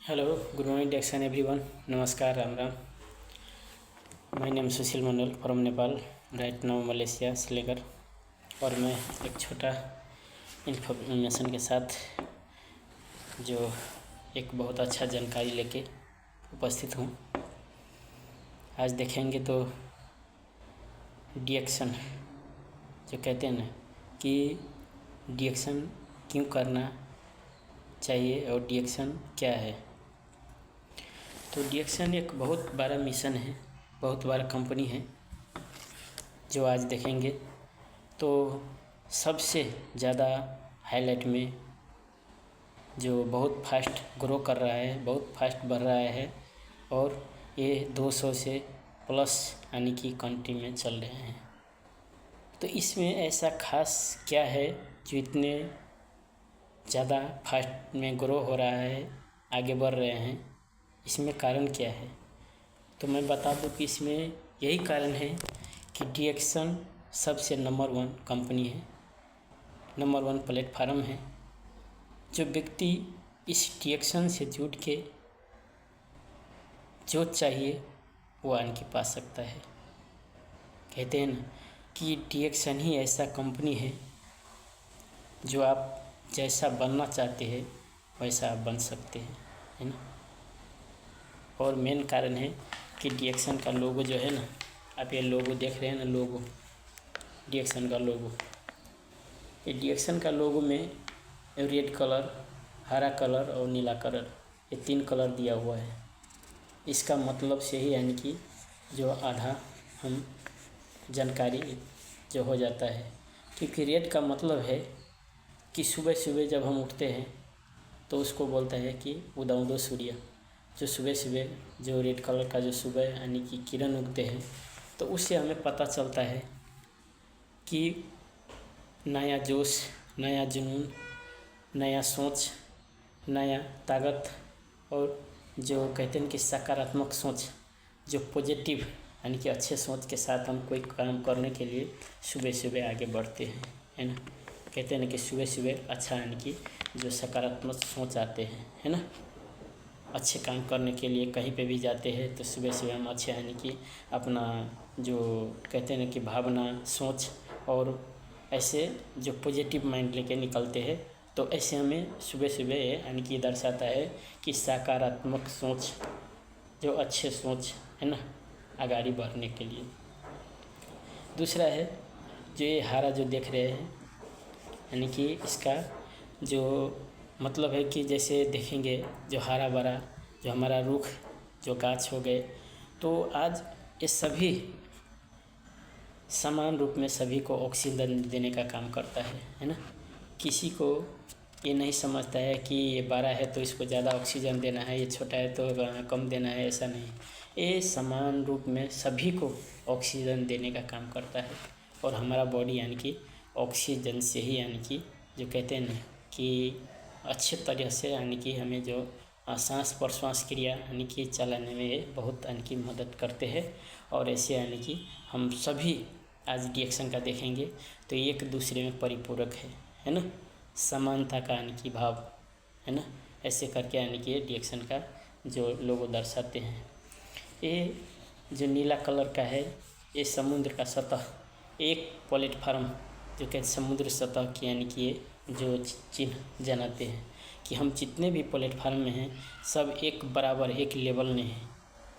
Hello, good morning dear everyone. नमस्कार, Ram Ram. My name Sushil Mandal from Nepal, right now Malaysia Srinagar. और मैं एक छोटा इन्फॉर्मेशन के साथ जो एक बहुत अच्छा जानकारी लेके उपस्थित हूँ। आज देखेंगे तो डिएक्शन जो कहते हैं ना कि डिएक्शन क्यों करना चाहिए और डिएक्शन क्या है। तो डिएक्शन एक बहुत बड़ा मिशन है, बहुत बड़ा कंपनी है जो आज देखेंगे तो सबसे ज़्यादा हाईलाइट में जो बहुत फास्ट ग्रो कर रहा है, बहुत फास्ट बढ़ रहा है और ये 200 से प्लस यानी कि कंट्री में चल रहे हैं। तो इसमें ऐसा खास क्या है जो इतने ज़्यादा फास्ट में ग्रो हो रहा है, आगे बढ़ रहे हैं, इसमें कारण क्या है। तो मैं बता दूं कि इसमें यही कारण है कि डिएक्शन सबसे नंबर 1 कंपनी है, नंबर 1 प्लेटफार्म है। जो व्यक्ति इस डिएक्शन से जुड़ के जो चाहिए वो आन के पा सकता है। कहते हैं ना कि डिएक्शन ही ऐसा कंपनी है जो आप जैसा बनना चाहते हैं वैसा आप बन सकते हैं, है ना। और मेन कारण है कि डिएक्शन का लोगो जो है ना, आप ये लोगो देख रहे हैं ना, लोगो डिएक्शन का लोगो, ये डिएक्शन का लोगो में रेड कलर, हरा कलर और नीला कलर, ये 3 कलर दिया हुआ है। इसका मतलब से ही यानी कि जो आधा हम जानकारी जो हो जाता है, क्योंकि रेड का मतलब है कि सुबह सुबह जब हम उठते हैं तो उसको बोलता है कि उदय सूर्य, जो सुबह सुबह जो रेड कलर का जो सुबह यानी कि किरण उगते हैं, तो उससे हमें पता चलता है कि नया जोश, नया जुनून, नया सोच, नया ताकत और जो कहते हैं कि सकारात्मक सोच, जो पॉजिटिव यानी कि अच्छे सोच के साथ हम कोई काम करने के लिए सुबह सुबह आगे बढ़ते हैं, है ना। कहते हैं ना कि सुबह सुबह अच्छा यानी कि जो सकारात्मक सोच आते हैं, है ना। अच्छे काम करने के लिए कहीं पे भी जाते हैं तो सुबह सुबह हम अच्छे यानी कि अपना जो कहते हैं ना कि भावना, सोच और ऐसे जो पॉजिटिव माइंड लेके निकलते हैं, तो ऐसे हमें सुबह सुबह यानी कि दर्शाता है कि सकारात्मक सोच, जो अच्छे सोच, है ना, आगे बढ़ने के लिए। दूसरा है जो ये हरा जो देख रहे हैं, यानी कि इसका जो मतलब है कि जैसे देखेंगे जो हरा भरा जो हमारा रुख, जो गाछ हो गए, तो आज ये सभी समान रूप में सभी को ऑक्सीजन देने का काम करता है ना। किसी को ये नहीं समझता है कि ये बड़ा है तो इसको ज़्यादा ऑक्सीजन देना है, ये छोटा है तो कम देना है, ऐसा नहीं। ये समान रूप में सभी को ऑक्सीजन देने का काम करता है और हमारा बॉडी यानी कि ऑक्सीजन से ही यानी कि जो कहते हैं ना कि अच्छे तरह से यानी कि हमें जो सांस प्रश्वास क्रिया यानी कि चलाने में बहुत यानी कि मदद करते हैं। और ऐसे यानी कि हम सभी आज डिएक्शन का देखेंगे तो एक दूसरे में परिपूरक है ना, समानता का यानी कि भाव, है ना। ऐसे करके यानी कि डिएक्शन का जो लोगो दर्शाते हैं। ये जो नीला कलर का है, ये समुद्र का सतह, एक प्लेटफार्म जो कि समुद्र सतह की यानी कि ये जो चिन्ह जनाते हैं कि हम जितने भी प्लेटफार्म में हैं सब एक बराबर एक लेवल में हैं,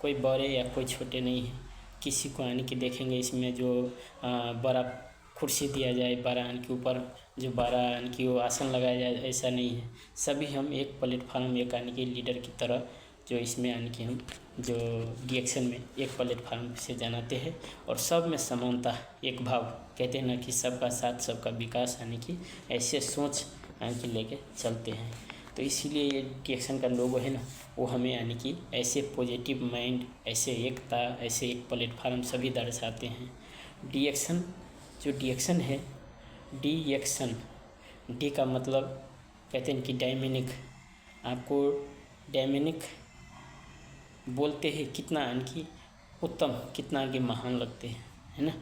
कोई बड़े या कोई छोटे नहीं हैं। किसी को यानी कि देखेंगे इसमें जो बड़ा कुर्सी दिया जाए, बड़ा यानी कि ऊपर जो बड़ा यानी कि वो आसन लगाया जाए, ऐसा नहीं है। सभी हम एक प्लेटफार्म, एक यानी कि लीडर की तरह जो इसमें यानी कि हम जो डिएक्शन में एक प्लेटफार्म से जनाते हैं और सब में समानता, एक भाव, कहते हैं ना कि सबका साथ सबका विकास, यानी कि ऐसे सोच यानी कि लेके चलते हैं। तो इसीलिए ये डिएक्शन का लोगो है ना, वो हमें यानी कि ऐसे पॉजिटिव माइंड, ऐसे एकता, ऐसे एक प्लेटफार्म सभी दर्शाते हैं। डिएक्शन जो डिएक्शन है, डिएक्शन, डी का मतलब कहते हैं कि डायमेनिक। आपको डायमेनिक बोलते हैं कितना यानी कि उत्तम, कितना आगे महान लगते हैं, है ना।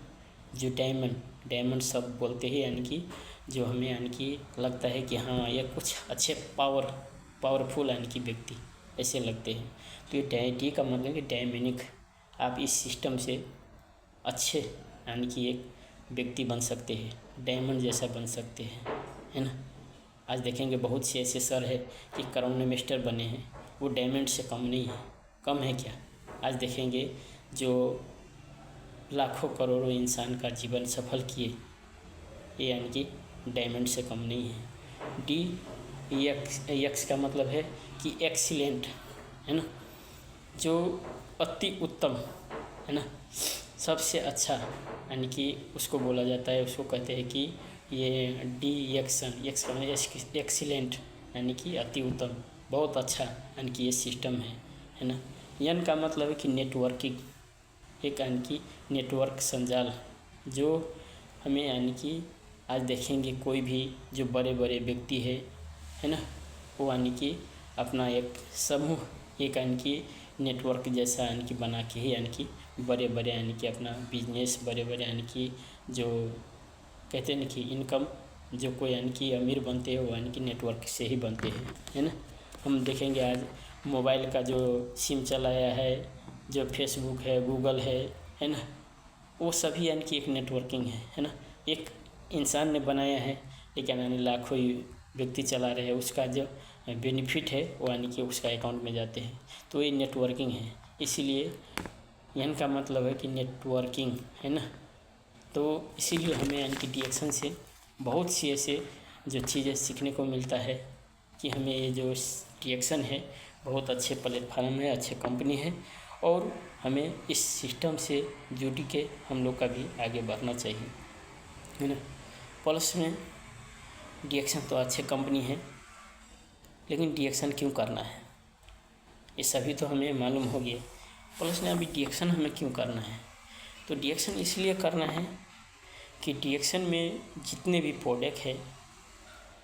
जो डायमंड सब बोलते हैं यानी कि जो हमें यानी कि लगता है कि हाँ ये कुछ अच्छे पावरफुल यानी कि व्यक्ति, ऐसे लगते हैं। तो ये डी का मतलब कि डायमेनिक, आप इस सिस्टम से अच्छे यानी कि एक व्यक्ति बन सकते हैं, डायमंड जैसा बन सकते हैं, है ना। आज देखेंगे बहुत से ऐसे सर है कि क्राउन मिनिस्टर बने हैं, वो डायमंड से कम नहीं है। कम है क्या? आज देखेंगे जो लाखों करोड़ों इंसान का जीवन सफल किए, ये यानी कि डायमंड से कम नहीं है। डी यक्स का मतलब है कि एक्सीलेंट, है ना, जो अति उत्तम, है ना, सबसे अच्छा, यानी कि उसको बोला जाता है, उसको कहते हैं कि ये डी यक्स का मतलब एक्सीलेंट, यानी कि अति उत्तम, बहुत अच्छा, यानी कि ये सिस्टम है ना। एन का मतलब है कि नेटवर्किंग, एक यानी कि नेटवर्क संजाल, जो हमें यानी कि आज देखेंगे कोई भी जो बड़े बड़े व्यक्ति है ना, वो यानी कि अपना एक समूह, एक यानी कि नेटवर्क जैसा यानी कि बना के ही यानी कि बड़े बड़े यानी कि अपना बिजनेस, बड़े बड़े यानी कि जो कहते हैं ना कि इनकम, जो कोई यानी कि अमीर बनते हैं वो यानी कि नेटवर्क से ही बनते हैं, है ना। हम देखेंगे आज मोबाइल का जो सिम चलाया है, जो फेसबुक है, गूगल है ना, वो सभी यानी कि एक नेटवर्किंग है ना। एक इंसान ने बनाया है, लेकिन यानी लाखों ही व्यक्ति चला रहे हैं, उसका जो बेनिफिट है वो यानी कि उसका अकाउंट में जाते हैं, तो ये नेटवर्किंग है। इसीलिए एन का मतलब है कि नेटवर्किंग, है ना। तो इसीलिए हमें यानी कि डिएक्शन से बहुत सी ऐसे जो चीज़ें सीखने को मिलता है कि हमें ये जो डिएक्शन है बहुत अच्छे प्लेटफार्म है, अच्छे कंपनी है, और हमें इस सिस्टम से जुड़ के हम लोग का भी आगे बढ़ना चाहिए, है ना। प्लस में डिएक्शन तो अच्छे कंपनी है, लेकिन डिएक्शन क्यों करना है ये सभी तो हमें मालूम हो गया। प्लस में अभी डिएक्शन हमें क्यों करना है, तो डिएक्शन इसलिए करना है कि डिएक्शन में जितने भी प्रोडक्ट है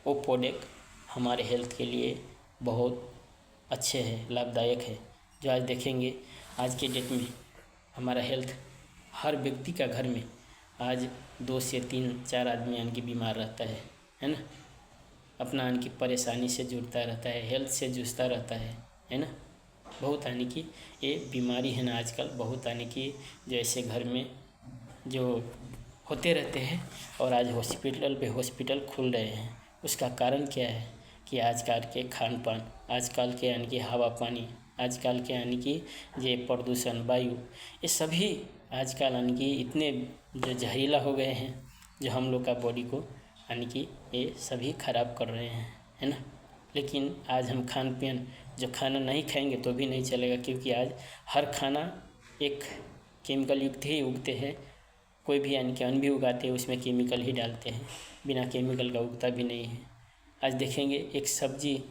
वो प्रोडक्ट हमारे हेल्थ के लिए बहुत अच्छे हैं, लाभदायक है। जो आज देखेंगे आज के डेट में हमारा हेल्थ, हर व्यक्ति का घर में आज 2 से 3 4 आदमी यानी कि बीमार रहता है ना। अपना यानी कि परेशानी से जुड़ता रहता है, हेल्थ से जूझता रहता है ना। बहुत यानी कि ये बीमारी है ना आजकल, बहुत यानी कि जो ऐसे घर में जो होते रहते हैं, और आज हॉस्पिटल खुल रहे हैं। उसका कारण क्या है कि आजकल के खान पान, आजकल के यानी कि हवा पानी, आजकल के यानी कि ये प्रदूषण, वायु, ये सभी आजकल यानी कि इतने जो जहरीला हो गए हैं, जो हम लोग का बॉडी को यानी कि ये सभी खराब कर रहे हैं, है ना। लेकिन आज हम खान पान, जो खाना नहीं खाएंगे तो भी नहीं चलेगा, क्योंकि आज हर खाना एक केमिकल युक्त ही उगते हैं। कोई भी यानी कि अन्न भी उगाते हैं उसमें केमिकल ही डालते हैं, बिना केमिकल का उगता भी नहीं है। आज देखेंगे एक सब्जी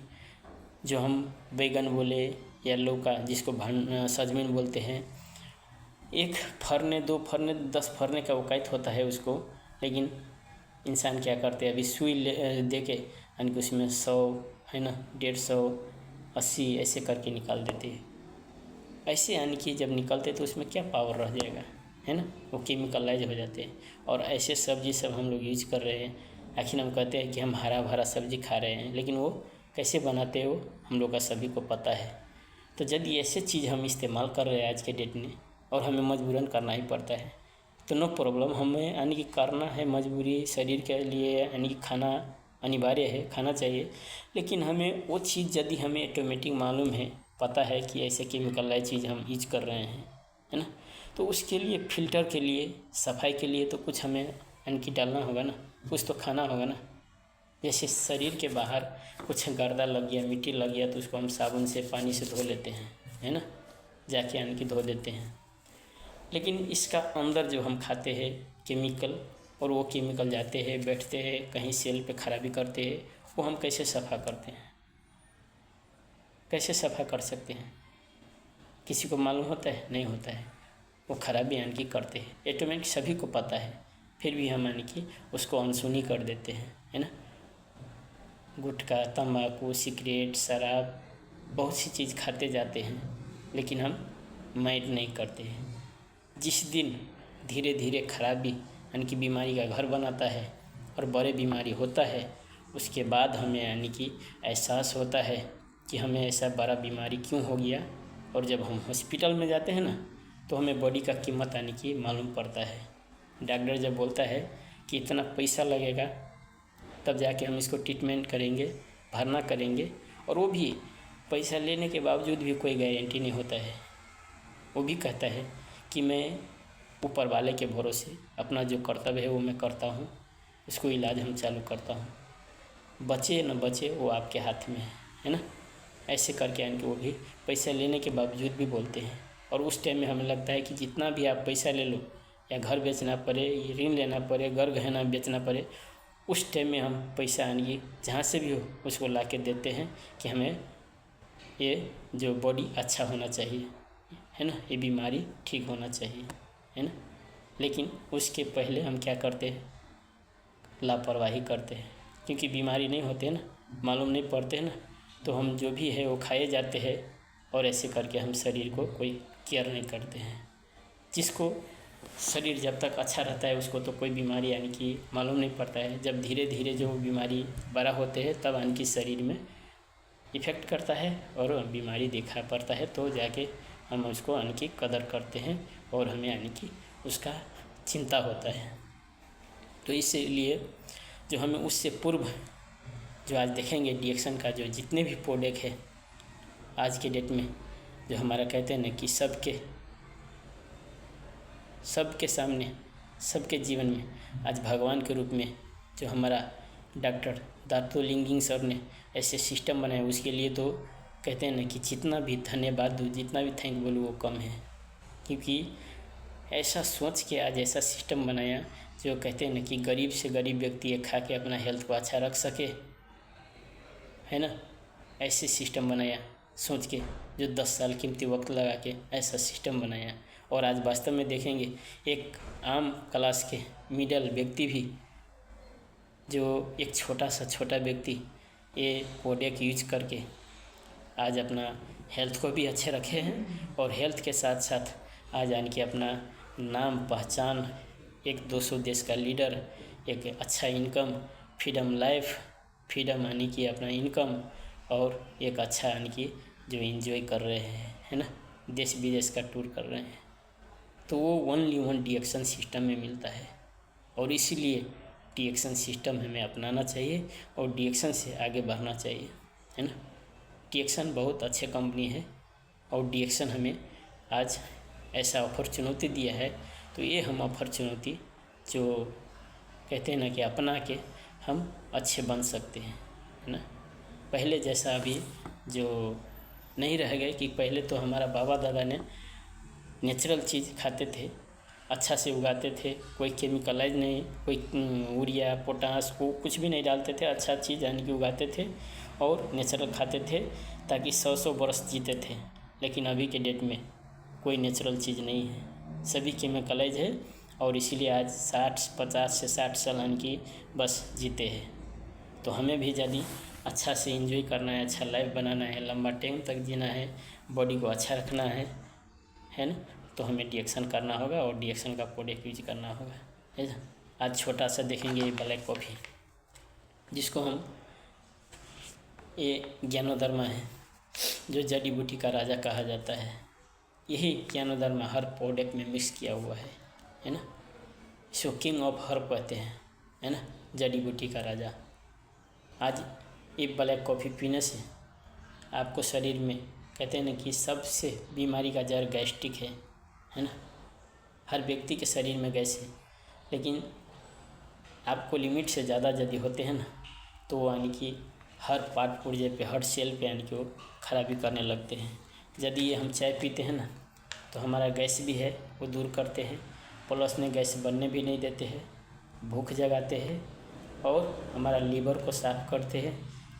जो हम बैगन बोले या लौका, जिसको सजमैन बोलते हैं, एक फरने 2 फरने 10 फरने का औकात होता है उसको, लेकिन इंसान क्या करते हैं, अभी सुई दे के यानी कि उसमें 100, है ना, 150, 80 ऐसे करके निकाल देते हैं। ऐसे यानी कि जब निकलते तो उसमें क्या पावर रह जाएगा, है ना, वो केमिकलाइज हो जाते हैं। और ऐसे सब्जी सब हम लोग यूज कर रहे हैं। आखिर हम कहते हैं कि हम हरा भरा सब्जी खा रहे हैं, लेकिन वो कैसे बनाते हो हम लोग का सभी को पता है। तो यदि ऐसे चीज़ हम इस्तेमाल कर रहे हैं आज के डेट में, और हमें मजबूरन करना ही पड़ता है, तो नो प्रॉब्लम, हमें यानी कि करना है, मजबूरी शरीर के लिए यानी कि खाना अनिवार्य है, खाना चाहिए। लेकिन हमें वो चीज़ यदि हमें ऑटोमेटिक मालूम है, पता है कि ऐसे केमिकल चीज़ हम यूज कर रहे हैं, है ना, तो उसके लिए फ़िल्टर के लिए, सफाई के लिए तो कुछ हमें यानी कि डालना होगा ना, कुछ तो खाना होगा ना। जैसे शरीर के बाहर कुछ गर्दा लग गया, मिट्टी लग गया, तो उसको हम साबुन से, पानी से धो लेते हैं, है ना, जाके यानी कि धो देते हैं। लेकिन इसका अंदर जो हम खाते हैं केमिकल, और वो केमिकल जाते हैं, बैठते हैं कहीं सेल पे खराबी करते हैं, वो हम कैसे सफ़ा करते हैं, कैसे सफ़ा कर सकते हैं? किसी को मालूम होता है? नहीं होता है। वो खराबी यानी कि करते हैं, ऑटोमेटिक सभी को पता है, फिर भी हम यानी कि उसको अनसुनी कर देते हैं, है ना। गुटखा, तम्बाकू, सिगरेट, शराब, बहुत सी चीज़ खाते जाते हैं, लेकिन हम माइंड नहीं करते हैं। जिस दिन धीरे धीरे खराबी यानी कि बीमारी का घर बनाता है और बड़े बीमारी होता है, उसके बाद हमें यानी कि एहसास होता है कि हमें ऐसा बड़ा बीमारी क्यों हो गया। और जब हम हॉस्पिटल में जाते हैं ना, तो हमें बॉडी का कीमत आने की मालूम पड़ता है। डॉक्टर जब बोलता है कि इतना पैसा लगेगा, तब जाके हम इसको ट्रीटमेंट करेंगे, भरना करेंगे, और वो भी पैसा लेने के बावजूद भी कोई गारंटी नहीं होता है। वो भी कहता है कि मैं ऊपर वाले के भरोसे अपना जो कर्तव्य है वो मैं करता हूँ, उसको इलाज हम चालू करता हूँ, बचे न बचे वो आपके हाथ में है ना। ऐसे करके यानी कि वो भी पैसा लेने के बावजूद भी बोलते हैं। और उस टाइम में हमें लगता है कि जितना भी आप पैसा ले लो, या घर बेचना पड़े, ऋण लेना पड़े, घर गहना बेचना पड़े, उस टाइम में हम पैसा यानी कि जहाँ से भी हो उसको ला के देते हैं कि हमें ये जो बॉडी अच्छा होना चाहिए, है ना, ये बीमारी ठीक होना चाहिए, है ना। लेकिन उसके पहले हम क्या करते हैं, लापरवाही करते हैं, क्योंकि बीमारी नहीं होते ना, मालूम नहीं पड़ते हैं ना, तो हम जो भी है वो खाए जाते हैं, और ऐसे करके हम शरीर को कोई केयर नहीं करते हैं। जिसको शरीर जब तक अच्छा रहता है उसको तो कोई बीमारी यानी कि मालूम नहीं पड़ता है। जब धीरे धीरे जो बीमारी बड़ा होते हैं तब यानी कि शरीर में इफ़ेक्ट करता है और बीमारी देखा पड़ता है, तो जाके हम उसको यानी कि कदर करते हैं और हमें यानी कि उसका चिंता होता है। तो इसीलिए जो हमें उससे पूर्व जो आज देखेंगे डिएक्शन का जो जितने भी प्रोडक्ट है आज के डेट में, जो हमारा कहते हैं ना कि सबके सामने, सबके जीवन में आज भगवान के रूप में जो हमारा डॉक्टर दातो लिंगिंग सर ने ऐसे सिस्टम बनाए, उसके लिए तो कहते हैं ना कि जितना भी धन्यवाद दूँ, जितना भी थैंक बोलूँ वो कम है। क्योंकि ऐसा सोच के आज ऐसा सिस्टम बनाया जो कहते हैं ना कि गरीब से गरीब व्यक्ति ये खा के अपना हेल्थ को अच्छा रख सके, है ना। ऐसे सिस्टम बनाया सोच के, जो 10 साल कीमती वक्त लगा के ऐसा सिस्टम बनाया। और आज वास्तव में देखेंगे एक आम क्लास के मिडल व्यक्ति भी, जो एक छोटा व्यक्ति ये प्रोडक्ट यूज करके आज अपना हेल्थ को भी अच्छे रखे हैं, और हेल्थ के साथ साथ आज यानी कि अपना नाम पहचान, एक 200 देश का लीडर, एक अच्छा इनकम, फ्रीडम लाइफ, फ्रीडम यानी कि अपना इनकम, और एक अच्छा यानी कि जो एंजॉय कर रहे हैं, है ना, देश विदेश का टूर कर रहे हैं। तो वो ओनली वन डिएक्शन सिस्टम में मिलता है, और इसीलिए डिएक्शन सिस्टम हमें अपनाना चाहिए और डिएक्शन से आगे बढ़ना चाहिए, है ना। डिएक्शन बहुत अच्छे कंपनी है, और डिएक्शन हमें आज ऐसा ऑफर चुनौती दिया है, तो ये हम ऑफर चुनौती जो कहते हैं ना कि अपना के हम अच्छे बन सकते हैं, है ना। पहले जैसा अभी जो नहीं रह गए कि पहले तो हमारा बाबा दादा ने नेचुरल चीज़ खाते थे, अच्छा से उगाते थे, कोई केमिकलाइज नहीं, कोई यूरिया पोटास को कुछ भी नहीं डालते थे, अच्छा चीज़ यानी कि उगाते थे और नेचुरल खाते थे, ताकि 100 बरस जीते थे। लेकिन अभी के डेट में कोई नेचुरल चीज़ नहीं है, सभी केमिकलाइज है, और इसीलिए आज 50 से 60 साल यानी कि बस जीते हैं। तो हमें भी यदि अच्छा से एंजॉय करना है, अच्छा लाइफ बनाना है, लंबा टाइम तक जीना है, बॉडी को अच्छा रखना है ना, तो हमें डिएक्शन करना होगा और डिएक्शन का प्रोडक्ट यूज करना होगा, है ना। आज छोटा सा देखेंगे ब्लैक कॉफ़ी, जिसको हम ये ज्ञानोधर्मा है, जो जड़ी बूटी का राजा कहा जाता है। यही ज्ञानोधर्मा हर प्रोडक्ट में मिक्स किया हुआ है ना। इसको किंग ऑफ हर्ब कहते हैं, है ना, जड़ी बूटी का राजा। आज ये ब्लैक कॉफ़ी पीने से आपको शरीर में कहते हैं ना कि सबसे बीमारी का जड़ गैस्ट्रिक है ना। हर व्यक्ति के शरीर में गैस है, लेकिन आपको लिमिट से ज़्यादा यदि होते हैं ना, तो वो यानी कि हर पार्ट पुर्जे पे, हर सेल पे यानी कि वो खराबी करने लगते हैं। यदि ये हम चाय पीते हैं ना, तो हमारा गैस भी है वो दूर करते हैं, प्लस में गैस बनने भी नहीं देते हैं, भूख जगाते हैं, और हमारा लीवर को साफ़ करते हैं,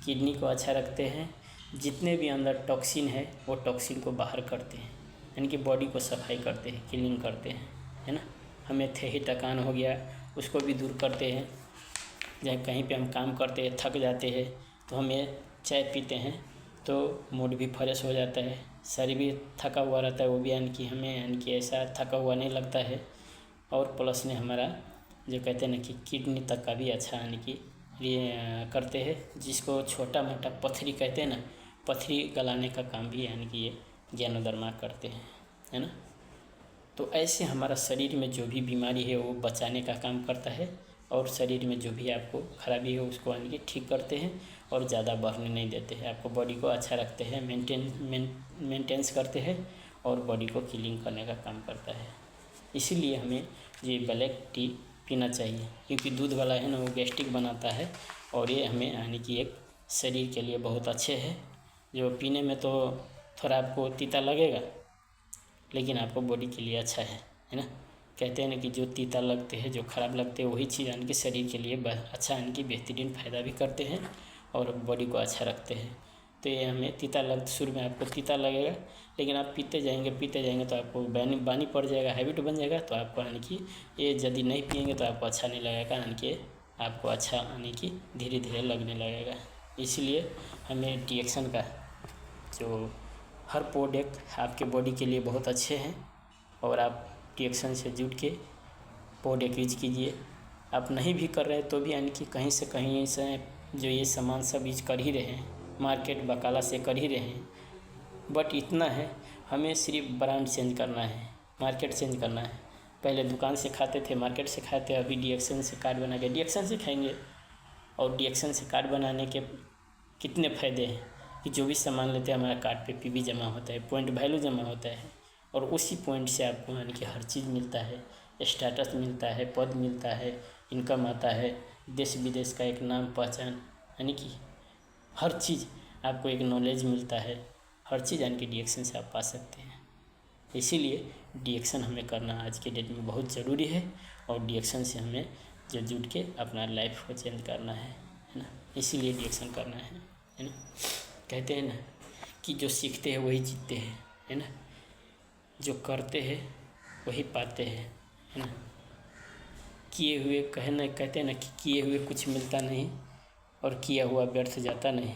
किडनी को अच्छा रखते हैं, जितने भी अंदर टॉक्सिन है वो टॉक्सिन को बाहर करते हैं, यानी कि बॉडी को सफाई करते हैं, क्लीनिंग करते हैं, है ना। हमें थेही टकान हो गया उसको भी दूर करते हैं। जब कहीं पे हम काम करते हैं, थक जाते हैं, तो हम ये चाय पीते हैं तो मूड भी फ्रेश हो जाता है, शरीर भी थका हुआ रहता है, वो भी यानी कि हमें यानी कि ऐसा थका हुआ नहीं लगता है। और प्लस में हमारा जो कहते हैं ना कि किडनी तक का भी अच्छा यानी कि करते हैं, जिसको छोटा मोटा पथरी कहते हैं ना, पथरी गलाने का काम भी यानी कि ये ज्ञानोदर्मा करते हैं, है ना। तो ऐसे हमारा शरीर में जो भी बीमारी है वो बचाने का काम करता है, और शरीर में जो भी आपको खराबी है उसको यानी कि ठीक करते हैं, और ज़्यादा बढ़ने नहीं देते हैं। आपको बॉडी को अच्छा रखते हैं, मेंटेनेंस करते हैं, और बॉडी को हीलिंग करने का काम करता है। इसीलिए हमें ये ब्लैक टी पीना चाहिए, क्योंकि दूध वाला है ना वो गैस्ट्रिक बनाता है, और ये हमें यानी कि एक शरीर के लिए बहुत अच्छे है। जो पीने में तो थोड़ा आपको तीता लगेगा, लेकिन आपको बॉडी के लिए अच्छा है ना। कहते हैं ना कि जो तीता लगते हैं, जो ख़राब लगते हैं, वही चीज़ यानी कि शरीर के लिए अच्छा यानी कि बेहतरीन फ़ायदा भी करते हैं और बॉडी को अच्छा रखते हैं। तो ये हमें तीता शुरू में आपको तीता लगेगा, लेकिन आप पीते जाएंगे तो आपको बानी पड़ जाएगा, हैबिट बन जाएगा। तो आपको यानी कि ये यदि नहीं पिएंगे तो आपको अच्छा नहीं लगेगा, यानी कि आपको अच्छा यानी कि धीरे धीरे लगने लगेगा। इसलिए हमें डिएक्शन का जो हर प्रोडक्ट आपके बॉडी के लिए बहुत अच्छे हैं, और आप डिएक्शन से जुड़ के प्रोडक्ट यूज कीजिए। आप नहीं भी कर रहे तो भी यानी कि कहीं से जो ये सामान सब यूज कर ही रहे हैं, मार्केट बकाला से कर ही रहे हैं। बट इतना है, हमें सिर्फ ब्रांड चेंज करना है, मार्केट चेंज करना है। पहले दुकान से खाते थे, मार्केट से खाते, अभी डिएक्शन से कार्ड बना के डिएक्शन से खाएंगे। और डिएक्शन से कार्ड बनाने के कितने फ़ायदे हैं कि जो भी सामान लेते हैं हमारा कार्ड पे पीवी जमा होता है, पॉइंट वैल्यू जमा होता है, और उसी पॉइंट से आपको यानी कि हर चीज़ मिलता है, स्टेटस मिलता है, पद मिलता है, इनकम आता है, देश विदेश का एक नाम पहचान, यानी कि हर चीज़ आपको एक नॉलेज मिलता है। हर चीज़ यानी कि डिएक्शन से आप पा सकते हैं। इसीलिए डिएक्शन हमें करना आज के डेट में बहुत ज़रूरी है, और डिएक्शन से हमें जो जुड़ के अपना लाइफ को चेंज करना है ना। इसीलिए डिएक्शन करना है ना। कहते हैं ना कि जो सीखते हैं वही जीतते हैं, है ना। जो करते हैं वही पाते हैं, है ना। किए हुए कहते हैं ना कि किए हुए कुछ मिलता नहीं, और किया हुआ व्यर्थ जाता नहीं।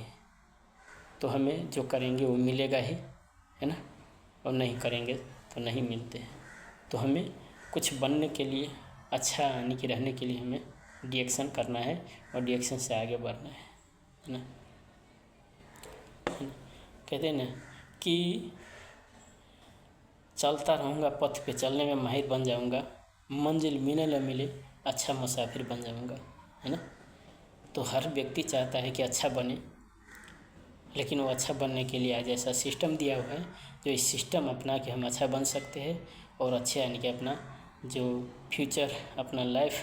तो हमें जो करेंगे वो मिलेगा ही, है ना, और नहीं करेंगे तो नहीं मिलते हैं। तो हमें कुछ बनने के लिए, अच्छा यानी कि रहने के लिए हमें डिएक्शन करना है, और डिएक्शन से आगे बढ़ना है ना। कहते हैं ना कि चलता रहूँगा पथ पे, चलने में माहिर बन जाऊँगा, मंजिल मिले न मिले अच्छा मुसाफिर बन जाऊँगा, है ना। तो हर व्यक्ति चाहता है कि अच्छा बने, लेकिन वो अच्छा बनने के लिए आज ऐसा सिस्टम दिया हुआ है जो इस सिस्टम अपना के हम अच्छा बन सकते हैं, और अच्छे यानी कि अपना जो फ्यूचर, अपना लाइफ,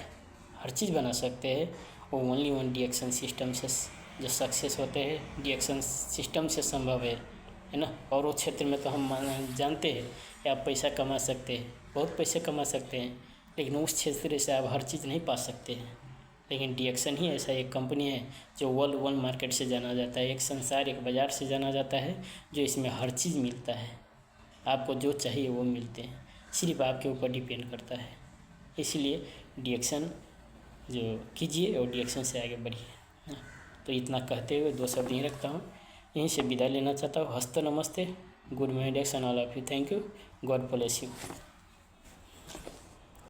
हर चीज़ बना सकते हैं। वो ओनली वन डिएक्शन सिस्टम से जो सक्सेस होते हैं, डिएक्शन सिस्टम से संभव है ना। और वो क्षेत्र में तो हम जानते हैं कि आप पैसा कमा सकते हैं, बहुत पैसे कमा सकते हैं, लेकिन उस क्षेत्र से आप हर चीज़ नहीं पा सकते हैं। लेकिन डिएक्शन ही ऐसा एक कंपनी है जो वर्ल्ड वन मार्केट से जाना जाता है, एक संसार, एक बाज़ार से जाना जाता है, जो इसमें हर चीज़ मिलता है। आपको जो चाहिए वो मिलते हैं, सिर्फ आपके ऊपर डिपेंड करता है। इसलिए डिएक्शन जो कीजिए और डिएक्शन से आगे बढ़िए। तो इतना कहते हुए 2 शब्द यहीं रखता हूँ, यहीं से विदा लेना चाहता हूँ। हस्त नमस्ते, good meditation all of you, thank you, God bless you.